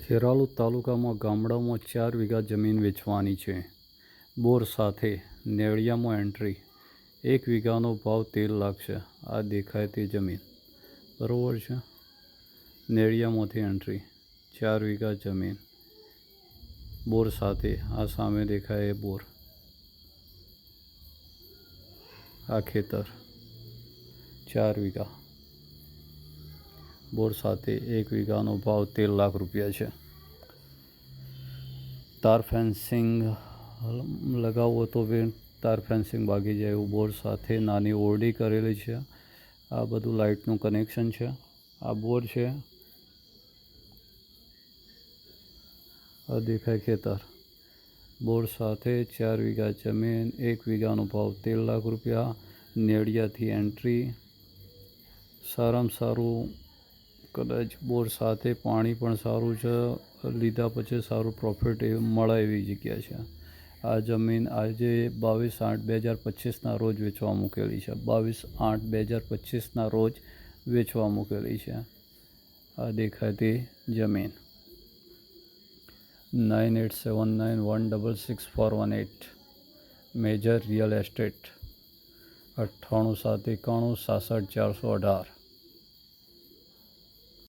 ખેરાલુ તાલુકામાં ગામડામાં 4 વીઘા જમીન વેચવાની છે. બોર સાથે નેળિયામાં એન્ટ્રી. 1 વીઘાનો ભાવ 13 લાખ છે. આ દેખાય તે જમીન બરાબર છે. નેળિયામાંથી એન્ટ્રી 4 વીઘા જમીન બોર સાથે. આ સામે દેખાય એ બોર. આ ખેતર 4 વીઘા બોર સાથે 1 વીઘાનો ભાવ 13 લાખ રૂપિયા છે. તાર ફેન્સિંગ લગાવો તો બી તાર ફેન્સિંગ ભાગી જાય એવું બોર સાથે નાની ઓરડી કરેલી છે. આ બધું લાઇટનું કનેક્શન છે. આ બોર છે. આ દેખાય ખેતર. બોર સાથે 4 વીઘા જમીન, 1 વીઘાનો ભાવ 13 લાખ રૂપિયા. નેળિયાથી એન્ટ્રી. સારામાં સારું કદાચ બોર સાથે પાણી પણ સારું છે. લીધા પછી સારું પ્રોફિટ મળે એવી જગ્યા છે. આ જમીન આજે 22/8/2025ના રોજ વેચવા મૂકેલી છે. 22/8/2025ના રોજ વેચવા મૂકેલી છે. આ દેખાય તે જમીન 9879166418 મેજર રિયલ એસ્ટેટ 9871966418